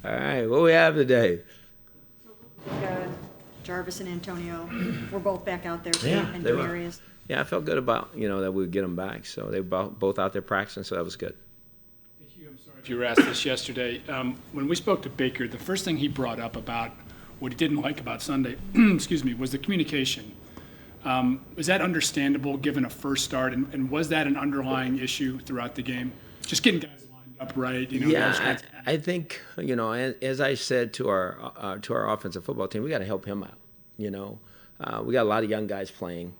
All right, what we have today? Jarvis and Antonio were both back out there Yeah, in they new were. areas. Yeah, I felt good about, that we would get them back. So they were both out there practicing, so that was good. Hugh, I'm sorry if you were asked this yesterday. When we spoke to Baker, the first thing he brought up about what he didn't like about Sunday, excuse me, was the communication. Was that understandable given a first start, and was that an underlying issue throughout the game? Just getting guys lined up right, Yeah, I think, as I said to our offensive football team, we got to help him out. We got a lot of young guys playing,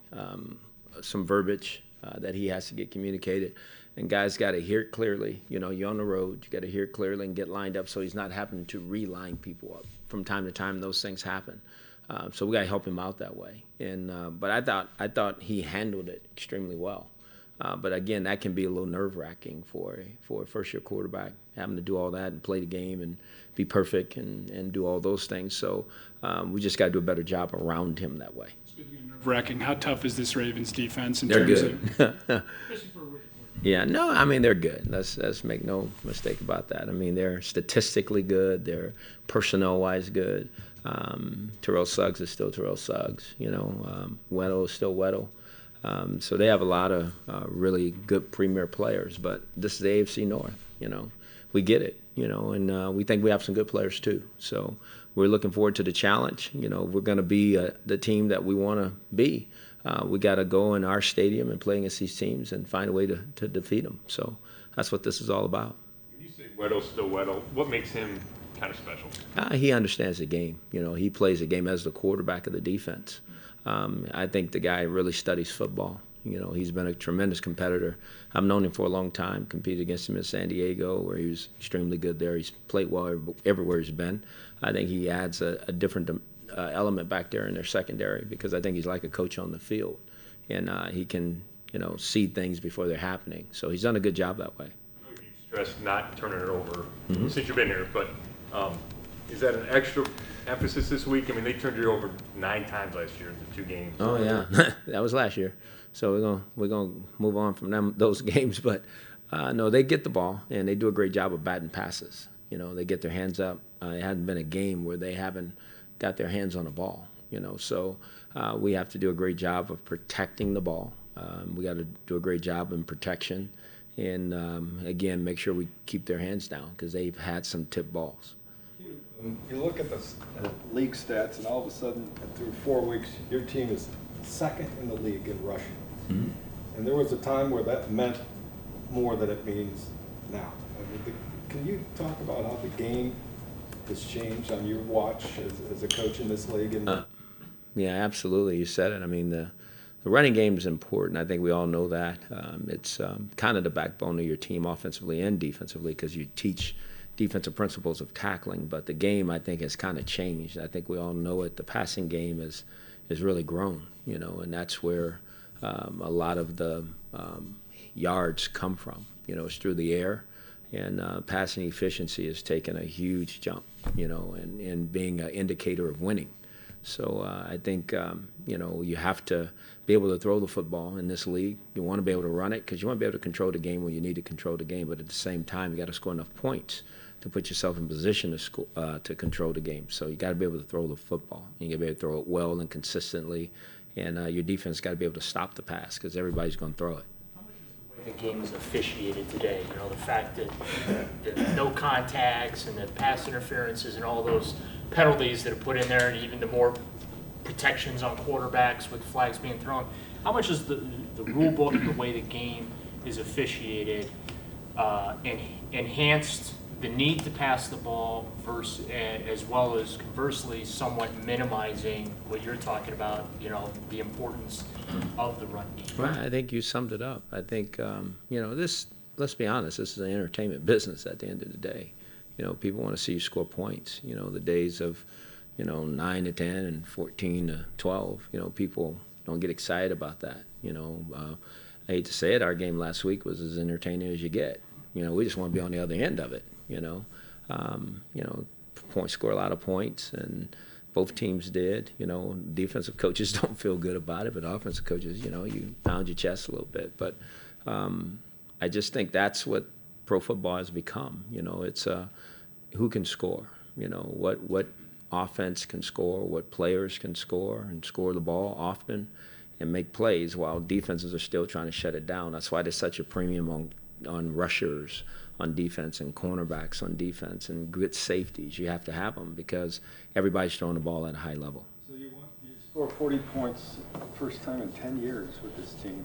some verbiage that he has to get communicated, and guys got to hear it clearly. You're on the road, you got to hear it clearly and get lined up so he's not having to reline people up. From time to time, those things happen. So we got to help him out that way. But I thought he handled it extremely well. But again, that can be a little nerve-wracking for a first-year quarterback, having to do all that and play the game and be perfect and do all those things. So we just got to do a better job around him that way. Speaking of nerve-wracking, how tough is this Ravens defense in They're terms good. of especially for a rookie? Yeah, no, I mean, they're good. Let's make no mistake about that. I mean, they're statistically good. They're personnel-wise good. Terrell Suggs is still Terrell Suggs. Weddle is still Weddle. So they have a lot of really good premier players. But this is the AFC North. We get it. And we think we have some good players too. So we're looking forward to the challenge. We're going to be the team that we want to be. We got to go in our stadium and play against these teams and find a way to defeat them. So that's what this is all about. When you say Weddle's still Weddle, what makes him kind of special? He understands the game. He plays the game as the quarterback of the defense. I think the guy really studies football. He's been a tremendous competitor. I've known him for a long time, competed against him in San Diego where he was extremely good there. He's played well everywhere he's been. I think he adds a different element back there in their secondary because I think he's like a coach on the field. And he can, see things before they're happening. So he's done a good job that way. You stressed not turning it over since you've been here, but is that an extra emphasis this week? I mean, they turned it over 9 times last year in the 2 games. Oh, yeah. That was last year. So we're gonna move on from those games. But, no, they get the ball, and they do a great job of batting passes. They get their hands up. It hasn't been a game where they haven't got their hands on the ball. So we have to do a great job of protecting the ball. We got to do a great job in protection. And, again, make sure we keep their hands down because they've had some tip balls. You look at the league stats, and all of a sudden, through 4 weeks, your team is second in the league in rushing. Mm-hmm. And there was a time where that meant more than it means now. Can you talk about how the game has changed on your watch as a coach in this league? Yeah, absolutely. You said it. I mean, the running game is important. I think we all know that. It's kind of the backbone of your team offensively and defensively because you teach defensive principles of tackling, but the game, I think, has kind of changed. I think we all know it. The passing game is really grown, and that's where a lot of the yards come from. It's through the air, and passing efficiency has taken a huge jump, and being an indicator of winning. So I think, you have to be able to throw the football in this league. You want to be able to run it because you want to be able to control the game when you need to control the game, but at the same time, you got to score enough points to put yourself in position to control the game. So you got to be able to throw the football. You got to be able to throw it well and consistently, and your defense got to be able to stop the pass because everybody's going to throw it. How much is the way the game is officiated today? The fact that the no contacts and the pass interferences and all those penalties that are put in there, and even the more protections on quarterbacks with flags being thrown. How much is the rule book and the way the game is officiated enhanced the need to pass the ball versus, as well as conversely somewhat minimizing what you're talking about, the importance of the run game? Right, I think you summed it up. I think, let's be honest, this is an entertainment business at the end of the day. People want to see you score points. The days of, 9 to 10 and 14 to 12, people don't get excited about that. I hate to say it, our game last week was as entertaining as you get. We just want to be on the other end of it. Points score a lot of points, and both teams did. Defensive coaches don't feel good about it, but offensive coaches, you pound your chest a little bit. But I just think that's what pro football has become. It's who can score. What offense can score, what players can score and score the ball often and make plays while defenses are still trying to shut it down. That's why there's such a premium on rushers on defense and cornerbacks on defense and good safeties. You have to have them because everybody's throwing the ball at a high level. So you scored 40 points first time in 10 years with this team,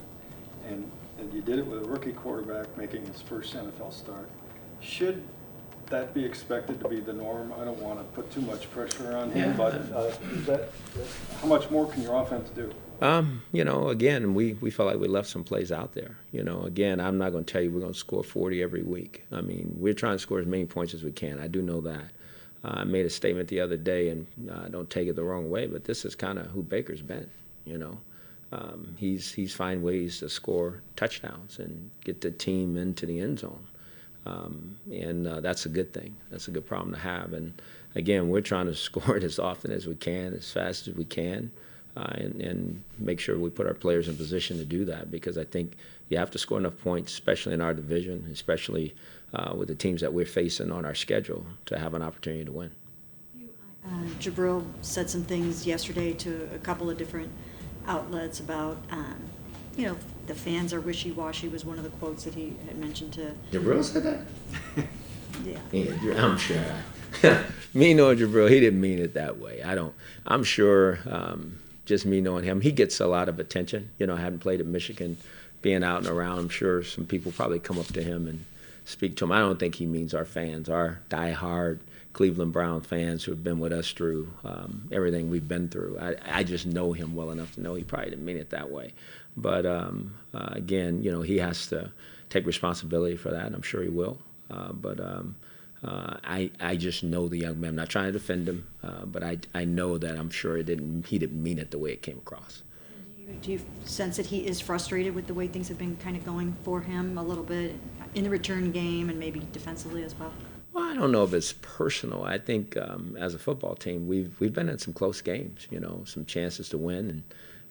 and you did it with a rookie quarterback making his first NFL start. Should that be expected to be the norm? I don't want to put too much pressure on him, but how much more can your offense do? Again, we felt like we left some plays out there. Again, I'm not going to tell you we're going to score 40 every week. I mean, we're trying to score as many points as we can. I do know that. I made a statement the other day, and don't take it the wrong way, but this is kind of who Baker's been. He's find ways to score touchdowns and get the team into the end zone. And that's a good thing. That's a good problem to have. And, again, we're trying to score it as often as we can, as fast as we can, and make sure we put our players in position to do that because I think you have to score enough points, especially in our division, especially with the teams that we're facing on our schedule, to have an opportunity to win. Jabrill said some things yesterday to a couple of different outlets about, the fans are wishy-washy was one of the quotes that he had mentioned to. Jabrill said that? Yeah. I'm sure. Me knowing Jabrill, he didn't mean it that way. I'm sure, just me knowing him, he gets a lot of attention. I hadn't played at Michigan, being out and around, I'm sure some people probably come up to him and speak to him. I don't think he means our fans, our diehard Cleveland Brown fans who have been with us through everything we've been through. I just know him well enough to know he probably didn't mean it that way. But, again, he has to take responsibility for that, and I'm sure he will. I just know the young man. I'm not trying to defend him, but I know that I'm sure he didn't mean it the way it came across. Do you sense that he is frustrated with the way things have been kind of going for him a little bit in the return game and maybe defensively as well? Well, I don't know if it's personal. I think as a football team, we've been in some close games, some chances to win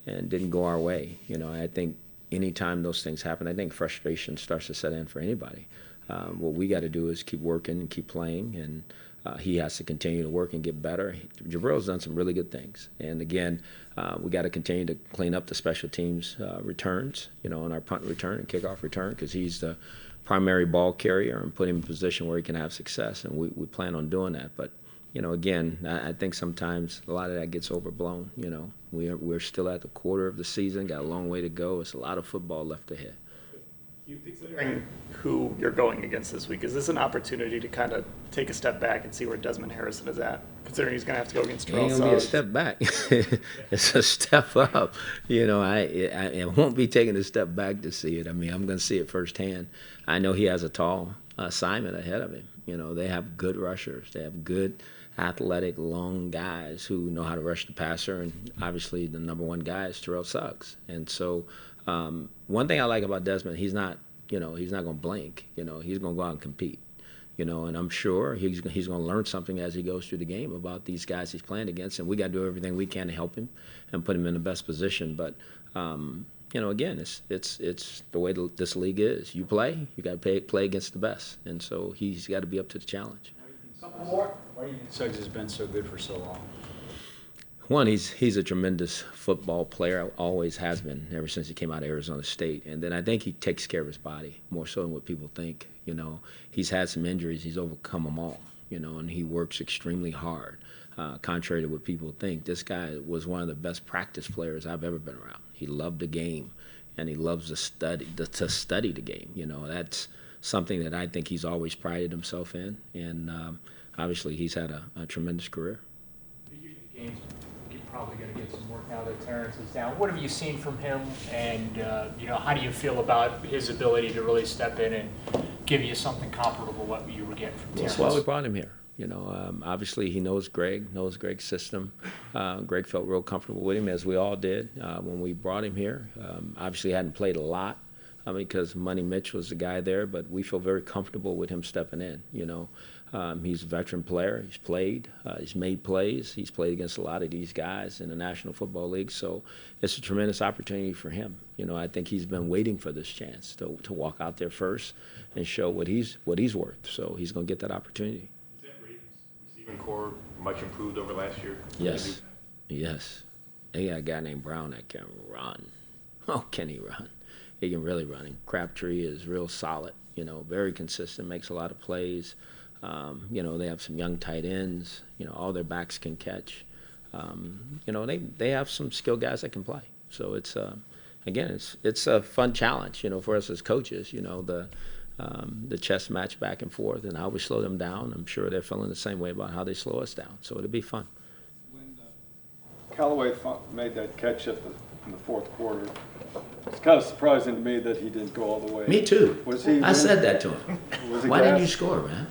and didn't go our way. I think anytime those things happen, I think frustration starts to set in for anybody. What we got to do is keep working and keep playing, and he has to continue to work and get better. Jabrill's done some really good things. And, again, we got to continue to clean up the special teams returns, on our punt return and kickoff return because he's the primary ball carrier and put him in a position where he can have success, and we plan on doing that. But, again, I think sometimes a lot of that gets overblown. We're still at the quarter of the season, got a long way to go. It's a lot of football left ahead. Considering who you're going against this week, is this an opportunity to kind of take a step back and see where Desmond Harrison is at? Considering he's going to have to go against Terrell Suggs. It ain't going to be a step back. It's a step up. I won't be taking a step back to see it. I mean, I'm going to see it firsthand. I know he has a tall assignment ahead of him. They have good rushers. They have good, athletic, long guys who know how to rush the passer, and obviously the number one guy is Terrell Suggs. And so one thing I like about Desmond, he's not going to blink. He's going to go out and compete. And I'm sure he's going to learn something as he goes through the game about these guys he's playing against, and we got to do everything we can to help him and put him in the best position. But again, it's the way this league is. You play, you got to play against the best, and so he's got to be up to the challenge. Why do you think Suggs has been so good for so long? One, he's a tremendous football player, always has been, ever since he came out of Arizona State. And then I think he takes care of his body more so than what people think. He's had some injuries, he's overcome them all, and he works extremely hard. Contrary to what people think, this guy was one of the best practice players I've ever been around. He loved the game, and he loves to study the game. That's something that I think he's always prided himself in. And obviously he's had a tremendous career. Games, you're probably going to get some work now that Terrence is down. What have you seen from him, and how do you feel about his ability to really step in and give you something comparable to what you were getting from Terrence? That's why we brought him here. Obviously he knows knows Greg's system. Greg felt real comfortable with him, as we all did when we brought him here. Obviously he hadn't played a lot because Money Mitch was the guy there, but we feel very comfortable with him stepping in. He's a veteran player. He's played. He's made plays. He's played against a lot of these guys in the National Football League. So it's a tremendous opportunity for him. I think he's been waiting for this chance to walk out there first and show what he's worth. So he's going to get that opportunity. Is that receiving core much improved over last year? Yes. Yes. They got a guy named Brown that can run. Oh, can he run? He can really run. And Crabtree is real solid, very consistent, makes a lot of plays. They have some young tight ends. All their backs can catch. They have some skilled guys that can play. So it's it's a fun challenge, for us as coaches. The chess match back and forth and how we slow them down. I'm sure they're feeling the same way about how they slow us down. So it'll be fun. When Callaway made that catch in the fourth quarter, it's kind of surprising to me that he didn't go all the way. Me too. I said that to him. Why didn't you score, man?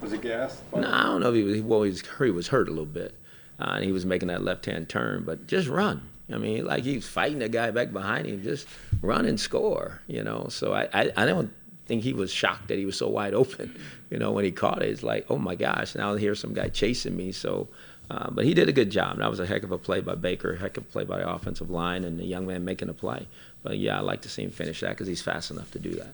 Was he gassed? No, I don't know if he was hurt a little bit. And he was making that left-hand turn, but just run. I mean, like he was fighting the guy back behind him, just run and score, So I don't think he was shocked that he was so wide open. When he caught it, it's like, oh my gosh, now here's some guy chasing me. So, but he did a good job. That was a heck of a play by Baker, a heck of a play by the offensive line, and the young man making a play. But yeah, I like to see him finish that because he's fast enough to do that.